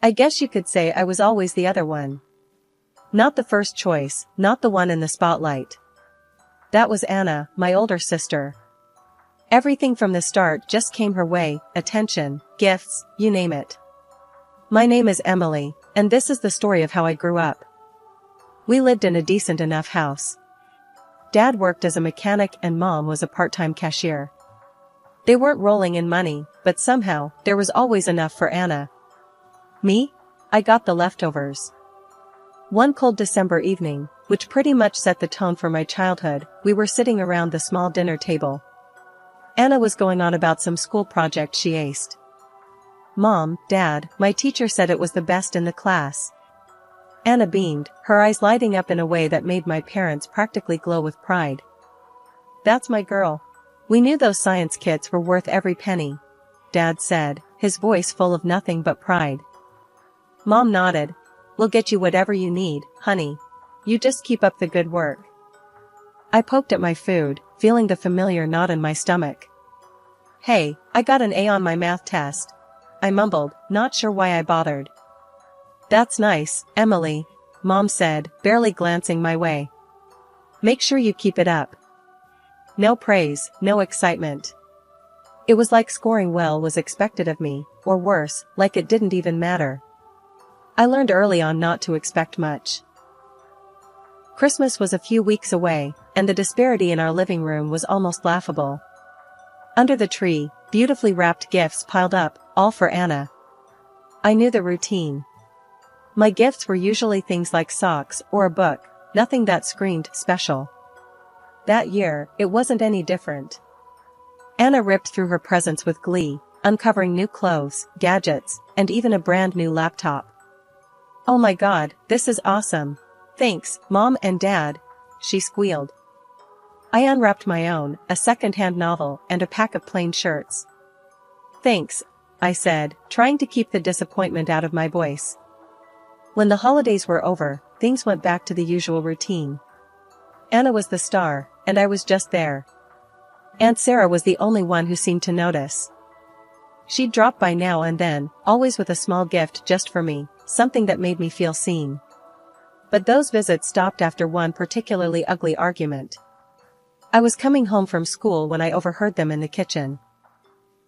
I guess you could say I was always the other one. Not the first choice, not the one in the spotlight. That was Anna, my older sister. Everything from the start just came her way, attention, gifts, you name it. My name is Emily, and this is the story of how I grew up. We lived in a decent enough house. Dad worked as a mechanic and Mom was a part-time cashier. They weren't rolling in money, but somehow, there was always enough for Anna. Me? I got the leftovers. One cold December evening, which pretty much set the tone for my childhood, we were sitting around the small dinner table. Anna was going on about some school project she aced. Mom, Dad, my teacher said it was the best in the class. Anna beamed, her eyes lighting up in a way that made my parents practically glow with pride. That's my girl. We knew those science kits were worth every penny, Dad said, his voice full of nothing but pride. Mom nodded. We'll get you whatever you need, honey. You just keep up the good work. I poked at my food, feeling the familiar knot in my stomach. Hey, I got an A on my math test. I mumbled, not sure why I bothered. That's nice, Emily, Mom said, barely glancing my way. Make sure you keep it up. No praise, no excitement. It was like scoring well was expected of me, or worse, like it didn't even matter. I learned early on not to expect much. Christmas was a few weeks away, and the disparity in our living room was almost laughable. Under the tree, beautifully wrapped gifts piled up, all for Anna. I knew the routine. My gifts were usually things like socks or a book, nothing that screamed special. That year, it wasn't any different. Anna ripped through her presents with glee, uncovering new clothes, gadgets, and even a brand new laptop. Oh my God, this is awesome. Thanks, Mom and Dad, she squealed. I unwrapped my own, a second-hand novel, and a pack of plain shirts. Thanks, I said, trying to keep the disappointment out of my voice. When the holidays were over, things went back to the usual routine. Anna was the star, and I was just there. Aunt Sarah was the only one who seemed to notice. She'd drop by now and then, always with a small gift just for me, something that made me feel seen. But those visits stopped after one particularly ugly argument. I was coming home from school when I overheard them in the kitchen.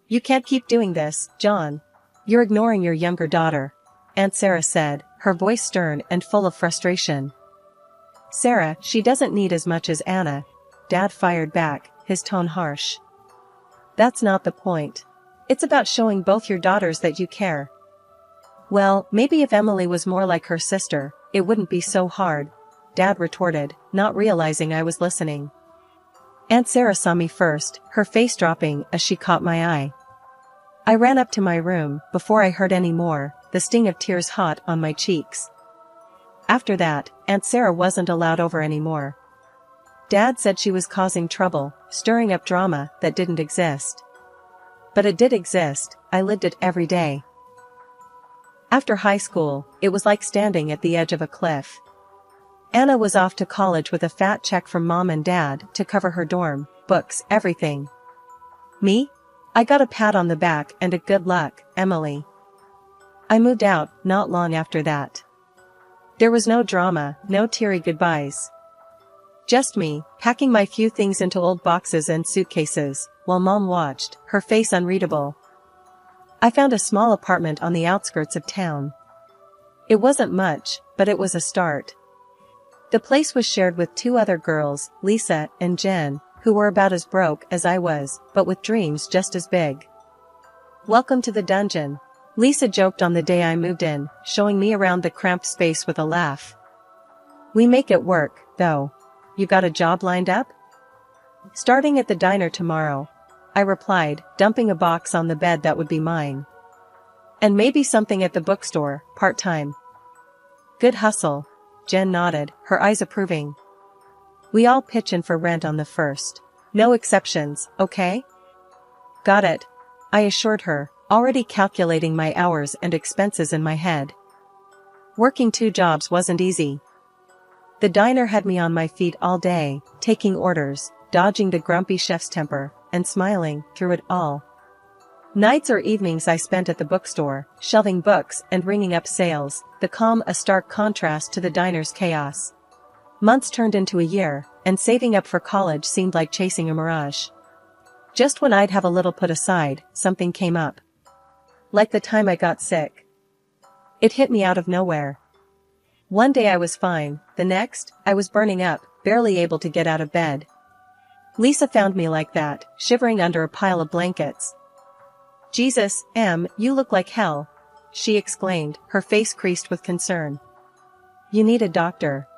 You can't keep doing this, John. You're ignoring your younger daughter, Aunt Sarah said, her voice stern and full of frustration. Sarah, she doesn't need as much as Anna, Dad fired back, his tone harsh. That's not the point. It's about showing both your daughters that you care. Well, maybe if Emily was more like her sister, it wouldn't be so hard, Dad retorted, not realizing I was listening. Aunt Sarah saw me first, her face dropping as she caught my eye. I ran up to my room, before I heard any more, the sting of tears hot on my cheeks. After that, Aunt Sarah wasn't allowed over anymore. Dad said she was causing trouble, stirring up drama that didn't exist. But it did exist, I lived it every day. After high school, it was like standing at the edge of a cliff. Anna was off to college with a fat check from Mom and Dad to cover her dorm, books, everything. Me? I got a pat on the back and a good luck, Emily. I moved out, not long after that. There was no drama, no teary goodbyes. Just me, packing my few things into old boxes and suitcases, while Mom watched, her face unreadable. I found a small apartment on the outskirts of town. It wasn't much, but it was a start. The place was shared with two other girls, Lisa and Jen, who were about as broke as I was, but with dreams just as big. Welcome to the dungeon, Lisa joked on the day I moved in, showing me around the cramped space with a laugh. We make it work, though. You got a job lined up? Starting at the diner tomorrow, I replied, dumping a box on the bed that would be mine. And maybe something at the bookstore, part-time. Good hustle, Jen nodded, her eyes approving. We all pitch in for rent on the first. No exceptions, okay? Got it, I assured her, already calculating my hours and expenses in my head. Working two jobs wasn't easy. The diner had me on my feet all day, taking orders, dodging the grumpy chef's temper, and smiling through it all. Nights or evenings I spent at the bookstore, shelving books and ringing up sales, the calm a stark contrast to the diner's chaos. Months turned into a year, and saving up for college seemed like chasing a mirage. Just when I'd have a little put aside, something came up. Like the time I got sick. It hit me out of nowhere. One day I was fine, the next, I was burning up, barely able to get out of bed. Lisa found me like that, shivering under a pile of blankets. "Jesus, Em, you look like hell," she exclaimed, her face creased with concern. "You need a doctor."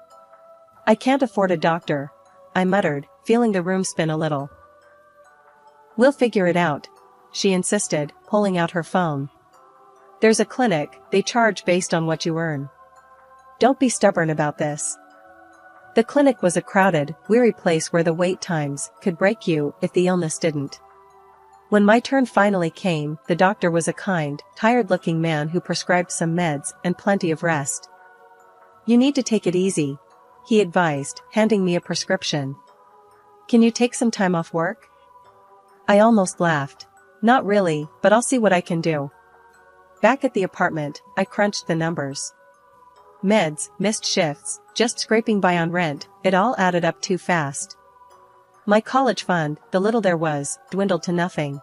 "I can't afford a doctor," I muttered, feeling the room spin a little. "We'll figure it out," she insisted, pulling out her phone. "There's a clinic, they charge based on what you earn. Don't be stubborn about this." The clinic was a crowded, weary place where the wait times could break you if the illness didn't. When my turn finally came, the doctor was a kind, tired-looking man who prescribed some meds and plenty of rest. "You need to take it easy," he advised, handing me a prescription. "Can you take some time off work?" I almost laughed. "Not really, but I'll see what I can do." Back at the apartment, I crunched the numbers. Meds, missed shifts, just scraping by on rent, it all added up too fast. My college fund, the little there was, dwindled to nothing.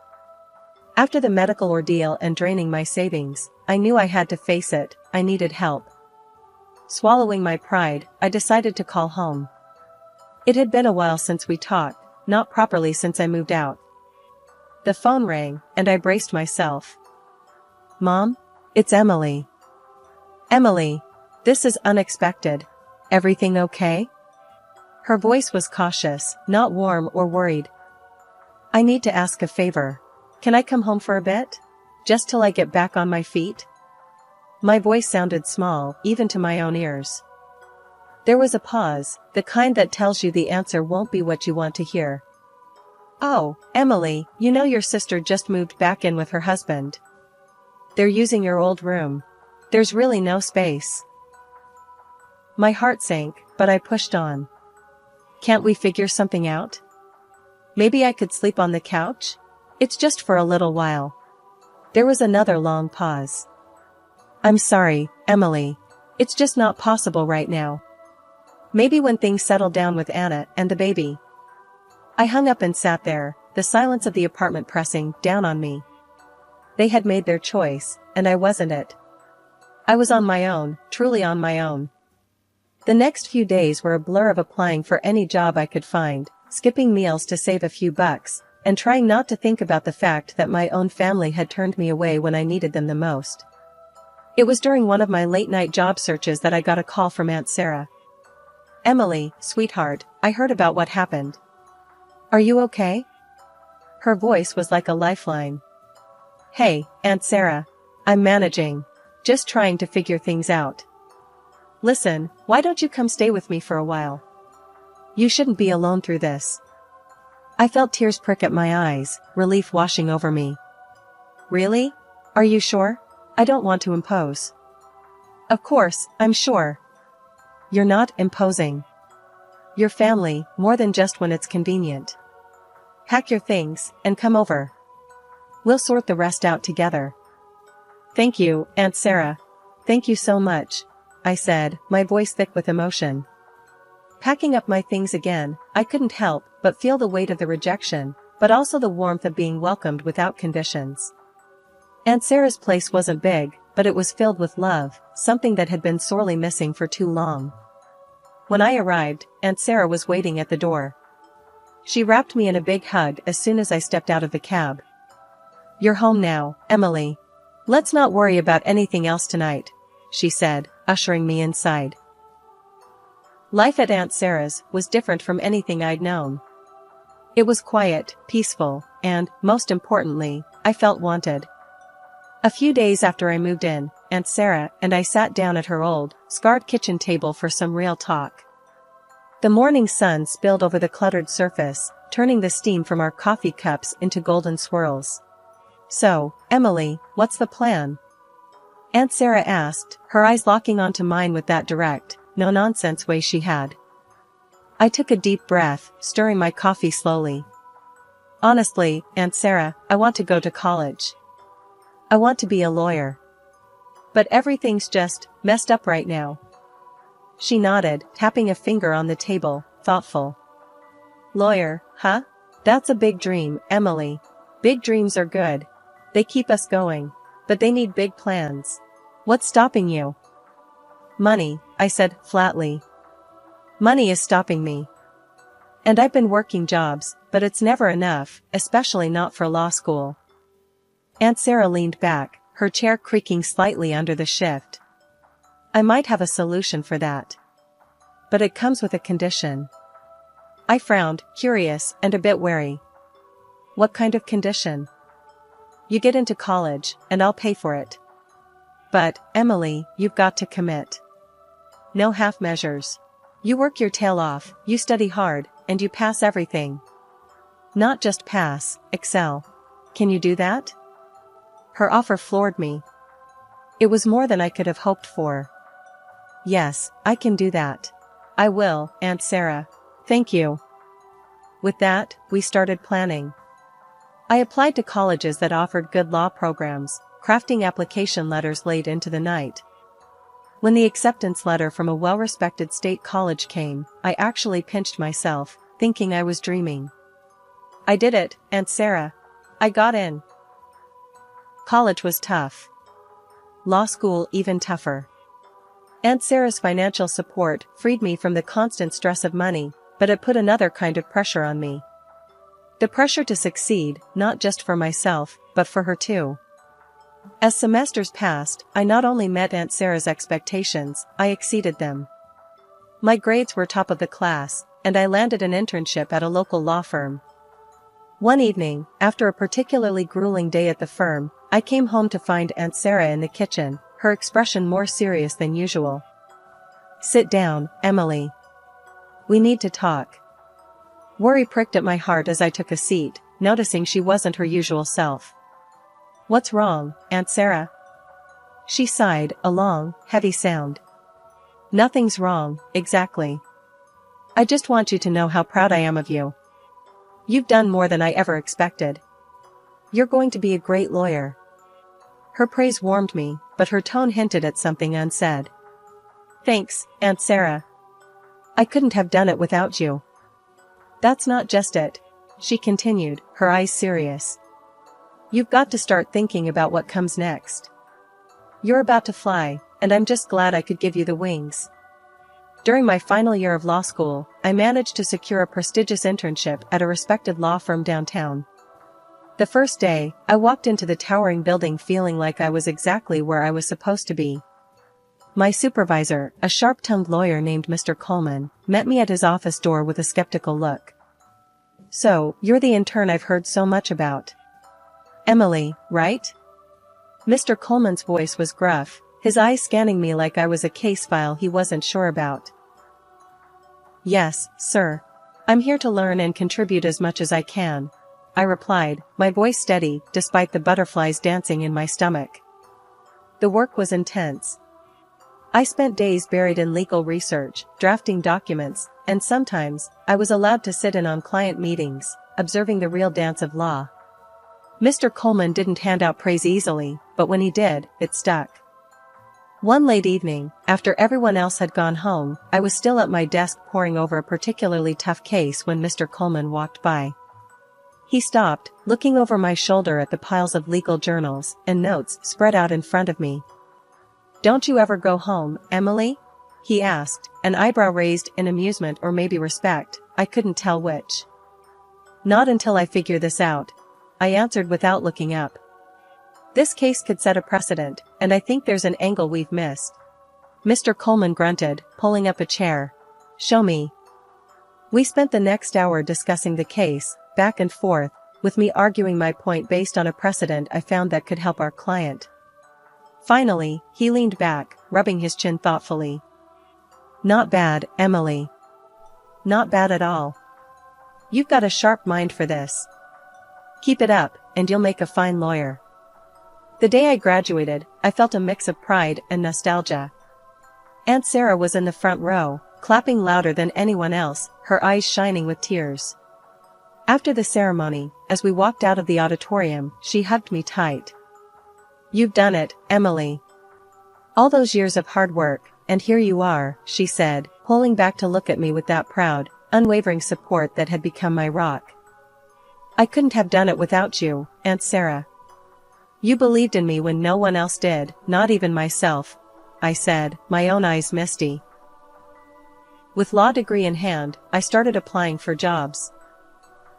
After the medical ordeal and draining my savings, I knew I had to face it, I needed help. Swallowing my pride, I decided to call home. It had been a while since we talked, not properly since I moved out. The phone rang, and I braced myself. "Mom? It's Emily." "Emily, this is unexpected. Everything okay?" Her voice was cautious, not warm or worried. "I need to ask a favor. Can I come home for a bit? Just till I get back on my feet?" My voice sounded small, even to my own ears. There was a pause, the kind that tells you the answer won't be what you want to hear. "Oh, Emily, you know your sister just moved back in with her husband. They're using your old room. There's really no space." My heart sank, but I pushed on. "Can't we figure something out? Maybe I could sleep on the couch? It's just for a little while." There was another long pause. "I'm sorry, Emily. It's just not possible right now. Maybe when things settle down with Anna and the baby." I hung up and sat there, the silence of the apartment pressing down on me. They had made their choice, and I wasn't it. I was on my own, truly on my own. The next few days were a blur of applying for any job I could find, skipping meals to save a few bucks, and trying not to think about the fact that my own family had turned me away when I needed them the most. It was during one of my late-night job searches that I got a call from Aunt Sarah. "Emily, sweetheart, I heard about what happened. Are you okay?" Her voice was like a lifeline. "Hey, Aunt Sarah. I'm managing. Just trying to figure things out. Listen, why don't you come stay with me for a while? You shouldn't be alone through this." I felt tears prick at my eyes, relief washing over me. "Really? Are you sure? I don't want to impose." "Of course, I'm sure. You're not imposing. Your family, more than just when it's convenient. Pack your things, and come over. We'll sort the rest out together." "Thank you, Aunt Sarah. Thank you so much," I said, my voice thick with emotion. Packing up my things again, I couldn't help but feel the weight of the rejection, but also the warmth of being welcomed without conditions. Aunt Sarah's place wasn't big, but it was filled with love, something that had been sorely missing for too long. When I arrived, Aunt Sarah was waiting at the door. She wrapped me in a big hug as soon as I stepped out of the cab. "You're home now, Emily. Let's not worry about anything else tonight," she said, ushering me inside. Life at Aunt Sarah's was different from anything I'd known. It was quiet, peaceful, and, most importantly, I felt wanted. A few days after I moved in, Aunt Sarah and I sat down at her old, scarred kitchen table for some real talk. The morning sun spilled over the cluttered surface, turning the steam from our coffee cups into golden swirls. "So, Emily, what's the plan?" Aunt Sarah asked, her eyes locking onto mine with that direct, no-nonsense way she had. I took a deep breath, stirring my coffee slowly. Honestly, Aunt Sarah, I want to go to college. I want to be a lawyer. But everything's just messed up right now. She nodded, tapping a finger on the table, thoughtful. Lawyer, huh? That's a big dream, Emily. Big dreams are good. They keep us going. But they need big plans. What's stopping you? Money, I said, flatly. Money is stopping me. And I've been working jobs, but it's never enough, especially not for law school. Aunt Sarah leaned back, her chair creaking slightly under the shift. I might have a solution for that. But it comes with a condition. I frowned, curious and a bit wary. What kind of condition? You get into college, and I'll pay for it. But, Emily, you've got to commit. No half measures. You work your tail off, you study hard, and you pass everything. Not just pass, excel. Can you do that? Her offer floored me. It was more than I could have hoped for. Yes, I can do that. I will, Aunt Sarah. Thank you. With that, we started planning. I applied to colleges that offered good law programs, crafting application letters late into the night. When the acceptance letter from a well-respected state college came, I actually pinched myself, thinking I was dreaming. I did it, Aunt Sarah. I got in. College was tough. Law school even tougher. Aunt Sarah's financial support freed me from the constant stress of money, but it put another kind of pressure on me. The pressure to succeed, not just for myself, but for her too. As semesters passed, I not only met Aunt Sarah's expectations, I exceeded them. My grades were top of the class, and I landed an internship at a local law firm. One evening, after a particularly grueling day at the firm, I came home to find Aunt Sarah in the kitchen, her expression more serious than usual. Sit down, Emily. We need to talk. Worry pricked at my heart as I took a seat, noticing she wasn't her usual self. What's wrong, Aunt Sarah? She sighed, a long, heavy sound. Nothing's wrong, exactly. I just want you to know how proud I am of you. You've done more than I ever expected. You're going to be a great lawyer. Her praise warmed me, but her tone hinted at something unsaid. Thanks, Aunt Sarah. I couldn't have done it without you. That's not just it, she continued, her eyes serious. You've got to start thinking about what comes next. You're about to fly, and I'm just glad I could give you the wings. During my final year of law school, I managed to secure a prestigious internship at a respected law firm downtown. The first day, I walked into the towering building feeling like I was exactly where I was supposed to be. My supervisor, a sharp-tongued lawyer named Mr. Coleman, met me at his office door with a skeptical look. So, you're the intern I've heard so much about. Emily, right? Mr. Coleman's voice was gruff, his eyes scanning me like I was a case file he wasn't sure about. Yes, sir. I'm here to learn and contribute as much as I can, I replied, my voice steady, despite the butterflies dancing in my stomach. The work was intense. I spent days buried in legal research, drafting documents, and sometimes, I was allowed to sit in on client meetings, observing the real dance of law. Mr. Coleman didn't hand out praise easily, but when he did, it stuck. One late evening, after everyone else had gone home, I was still at my desk poring over a particularly tough case when Mr. Coleman walked by. He stopped, looking over my shoulder at the piles of legal journals and notes spread out in front of me. Don't you ever go home, Emily? He asked, an eyebrow raised in amusement or maybe respect, I couldn't tell which. Not until I figure this out, I answered without looking up. This case could set a precedent, and I think there's an angle we've missed. Mr. Coleman grunted, pulling up a chair. Show me. We spent the next hour discussing the case, back and forth, with me arguing my point based on a precedent I found that could help our client. Finally, he leaned back, rubbing his chin thoughtfully. Not bad, Emily. Not bad at all. You've got a sharp mind for this. Keep it up, and you'll make a fine lawyer. The day I graduated, I felt a mix of pride and nostalgia. Aunt Sarah was in the front row, clapping louder than anyone else, her eyes shining with tears. After the ceremony, as we walked out of the auditorium, she hugged me tight. "You've done it, Emily. All those years of hard work, and here you are," she said, pulling back to look at me with that proud, unwavering support that had become my rock. "I couldn't have done it without you, Aunt Sarah. You believed in me when no one else did, not even myself," I said, my own eyes misty. With law degree in hand, I started applying for jobs.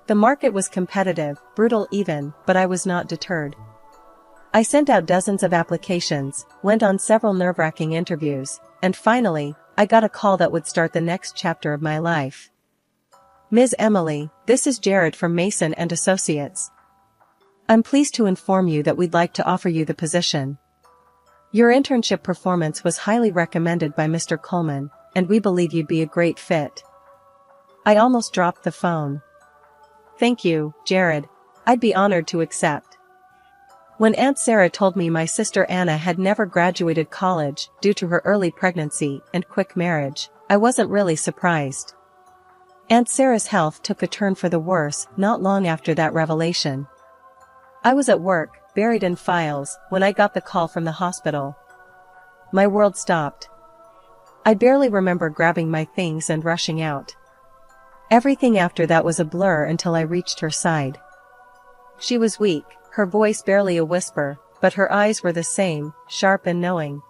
The market was competitive, brutal even, but I was not deterred. I sent out dozens of applications, went on several nerve-wracking interviews, and finally, I got a call that would start the next chapter of my life. "Ms. Emily, this is Jared from Mason and Associates. I'm pleased to inform you that we'd like to offer you the position. Your internship performance was highly recommended by Mr. Coleman, and we believe you'd be a great fit." I almost dropped the phone. "Thank you, Jared. I'd be honored to accept." When Aunt Sarah told me my sister Anna had never graduated college due to her early pregnancy and quick marriage, I wasn't really surprised. Aunt Sarah's health took a turn for the worse not long after that revelation. I was at work, buried in files, when I got the call from the hospital. My world stopped. I barely remember grabbing my things and rushing out. Everything after that was a blur until I reached her side. She was weak, her voice barely a whisper, but her eyes were the same, sharp and knowing.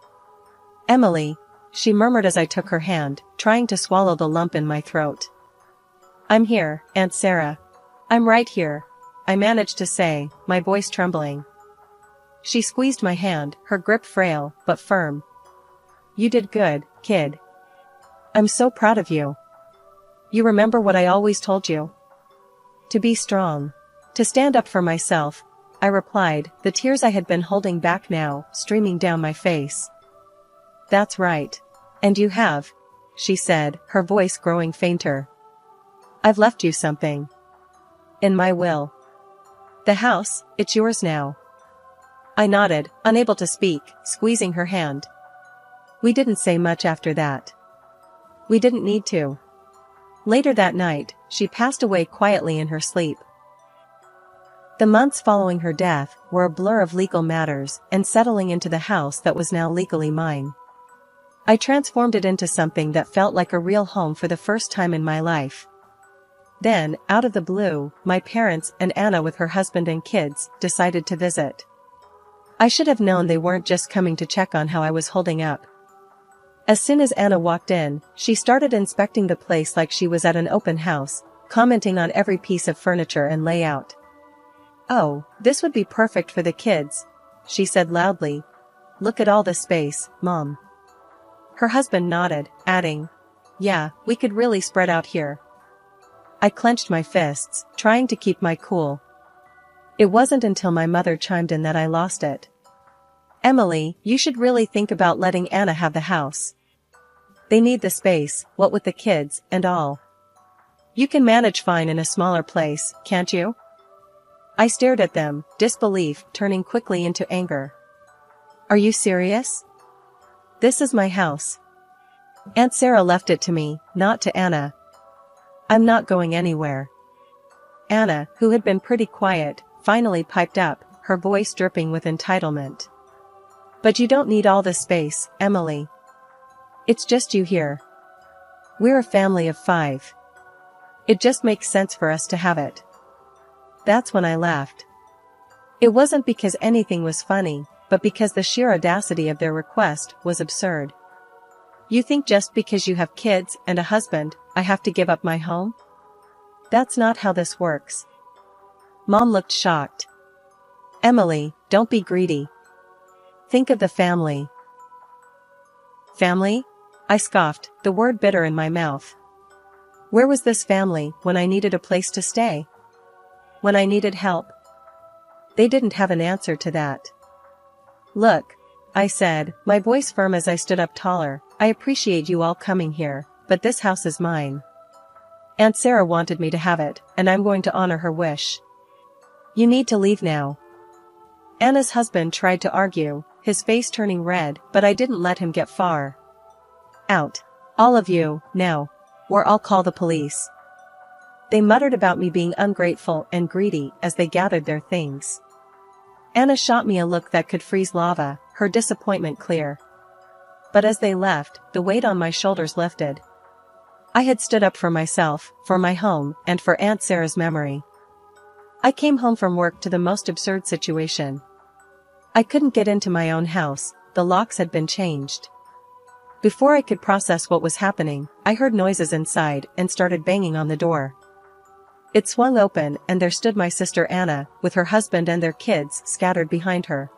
"Emily," she murmured as I took her hand, trying to swallow the lump in my throat. "I'm here, Aunt Sarah. I'm right here," I managed to say, my voice trembling. She squeezed my hand, her grip frail, but firm. "You did good, kid. I'm so proud of you. You remember what I always told you? To be strong. To stand up for myself," I replied, the tears I had been holding back now streaming down my face. "That's right. And you have," she said, her voice growing fainter. "I've left you something. In my will. The house, it's yours now." I nodded, unable to speak, squeezing her hand. We didn't say much after that. We didn't need to. Later that night, she passed away quietly in her sleep. The months following her death were a blur of legal matters and settling into the house that was now legally mine. I transformed it into something that felt like a real home for the first time in my life. Then, out of the blue, my parents and Anna with her husband and kids decided to visit. I should have known they weren't just coming to check on how I was holding up. As soon as Anna walked in, she started inspecting the place like she was at an open house, commenting on every piece of furniture and layout. "Oh, this would be perfect for the kids," she said loudly. "Look at all the space, Mom." Her husband nodded, adding, "Yeah, we could really spread out here." I clenched my fists, trying to keep my cool. It wasn't until my mother chimed in that I lost it. "Emily, you should really think about letting Anna have the house. They need the space, what with the kids and all. You can manage fine in a smaller place, can't you?" I stared at them, disbelief turning quickly into anger. "Are you serious? This is my house. Aunt Sarah left it to me, not to Anna. I'm not going anywhere." Anna, who had been pretty quiet, finally piped up, her voice dripping with entitlement. "But you don't need all this space, Emily. It's just you here. We're a family of 5. It just makes sense for us to have it." That's when I laughed. It wasn't because anything was funny, but because the sheer audacity of their request was absurd. "You think just because you have kids and a husband, I have to give up my home? That's not how this works." Mom looked shocked. "Emily, don't be greedy. Think of the family." "Family?" I scoffed, the word bitter in my mouth. Where was this family when I needed a place to stay? When I needed help? They didn't have an answer to that. "Look," I said, my voice firm as I stood up taller, "I appreciate you all coming here, but this house is mine. Aunt Sarah wanted me to have it, and I'm going to honor her wish. You need to leave now." Anna's husband tried to argue, his face turning red, but I didn't let him get far. "Out. All of you, now. Or I'll call the police." They muttered about me being ungrateful and greedy as they gathered their things. Anna shot me a look that could freeze lava, her disappointment clear. But as they left, the weight on my shoulders lifted. I had stood up for myself, for my home, and for Aunt Sarah's memory. I came home from work to the most absurd situation. I couldn't get into my own house, the locks had been changed. Before I could process what was happening, I heard noises inside and started banging on the door. It swung open and there stood my sister Anna, with her husband and their kids scattered behind her.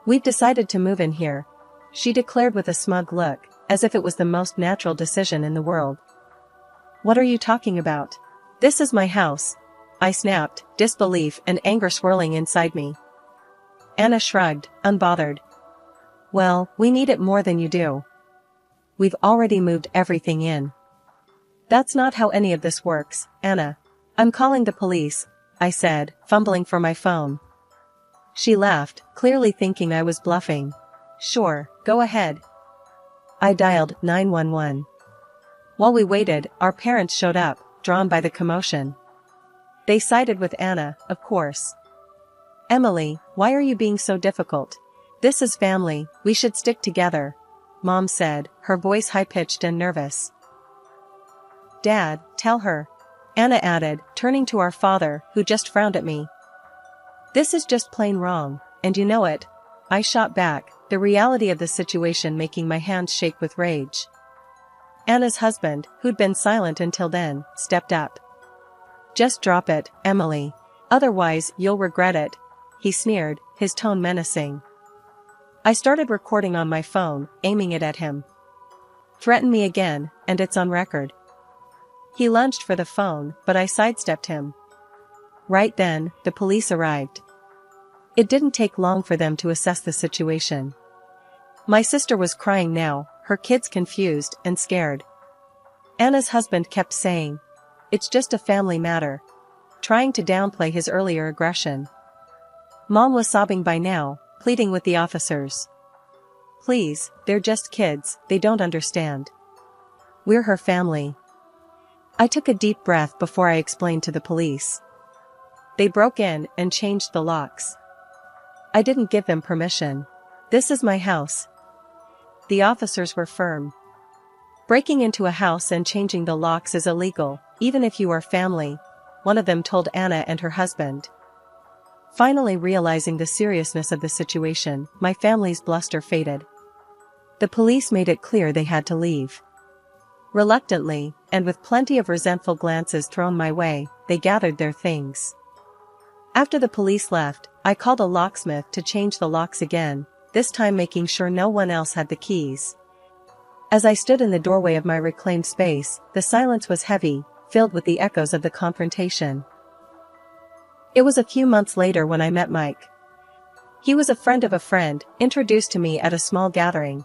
"We've decided to move in here," she declared with a smug look, as if it was the most natural decision in the world. "What are you talking about? This is my house," I snapped, disbelief and anger swirling inside me. Anna shrugged, unbothered. "Well, we need it more than you do. We've already moved everything in." "That's not how any of this works, Anna. I'm calling the police," I said, fumbling for my phone. She laughed, clearly thinking I was bluffing. "Sure, go ahead." I dialed 911. While we waited, our parents showed up, drawn by the commotion. They sided with Anna, of course. "Emily, why are you being so difficult? This is family, we should stick together," Mom said, her voice high-pitched and nervous. "Dad, tell her," Anna added, turning to our father, who just frowned at me. "This is just plain wrong, and you know it," I shot back, the reality of the situation making my hands shake with rage. Anna's husband, who'd been silent until then, stepped up. "Just drop it, Emily. Otherwise, you'll regret it," he sneered, his tone menacing. I started recording on my phone, aiming it at him. "Threaten me again, and it's on record." He lunged for the phone, but I sidestepped him. Right then, the police arrived. It didn't take long for them to assess the situation. My sister was crying now, her kids confused and scared. Anna's husband kept saying, "It's just a family matter," trying to downplay his earlier aggression. Mom was sobbing by now, pleading with the officers. "Please, they're just kids, they don't understand. We're her family." I took a deep breath before I explained to the police. They broke in and changed the locks. I didn't give them permission. "This is my house." The officers were firm. "Breaking into a house and changing the locks is illegal, even if you are family," one of them told Anna and her husband. Finally realizing the seriousness of the situation, my family's bluster faded. The police made it clear they had to leave. Reluctantly, and with plenty of resentful glances thrown my way, they gathered their things. After the police left, I called a locksmith to change the locks again, this time making sure no one else had the keys. As I stood in the doorway of my reclaimed space, the silence was heavy, filled with the echoes of the confrontation. It was a few months later when I met Mike. He was a friend of a friend, introduced to me at a small gathering.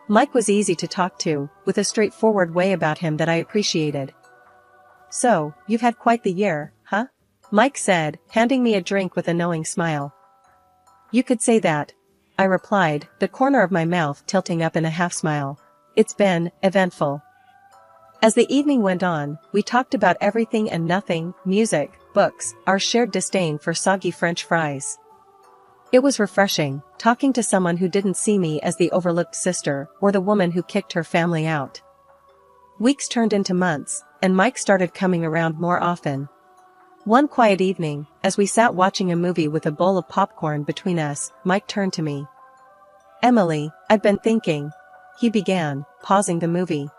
Mike was easy to talk to, with a straightforward way about him that I appreciated. "So, you've had quite the year, huh?" Mike said, handing me a drink with a knowing smile. "You could say that," I replied, the corner of my mouth tilting up in a half-smile. "It's been eventful." As the evening went on, we talked about everything and nothing, music, books, our shared disdain for soggy French fries. It was refreshing, talking to someone who didn't see me as the overlooked sister, or the woman who kicked her family out. Weeks turned into months, and Mike started coming around more often. One quiet evening, as we sat watching a movie with a bowl of popcorn between us, Mike turned to me. "Emily, I've been thinking," he began, pausing the movie.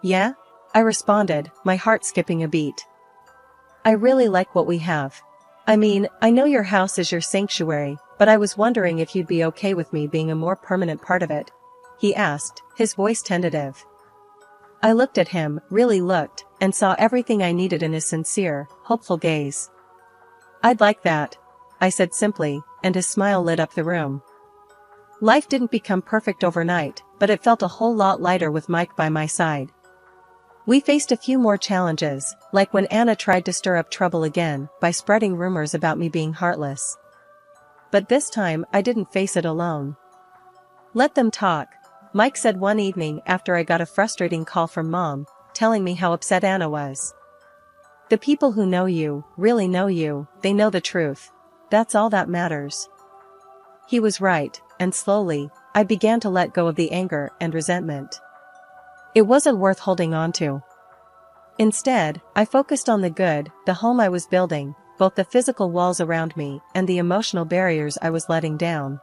"Yeah?" I responded, my heart skipping a beat. "I really like what we have. I mean, I know your house is your sanctuary, but I was wondering if you'd be okay with me being a more permanent part of it," he asked, his voice tentative. I looked at him, really looked, and saw everything I needed in his sincere, hopeful gaze. "I'd like that," I said simply, and his smile lit up the room. Life didn't become perfect overnight, but it felt a whole lot lighter with Mike by my side. We faced a few more challenges, like when Anna tried to stir up trouble again by spreading rumors about me being heartless. But this time I didn't face it alone. "Let them talk," Mike said one evening after I got a frustrating call from Mom, telling me how upset Anna was. The people who know you, really know you, they know the truth. That's all that matters. He was right, and slowly, I began to let go of the anger and resentment. It wasn't worth holding on to. Instead, I focused on the good, the home I was building, both the physical walls around me and the emotional barriers I was letting down.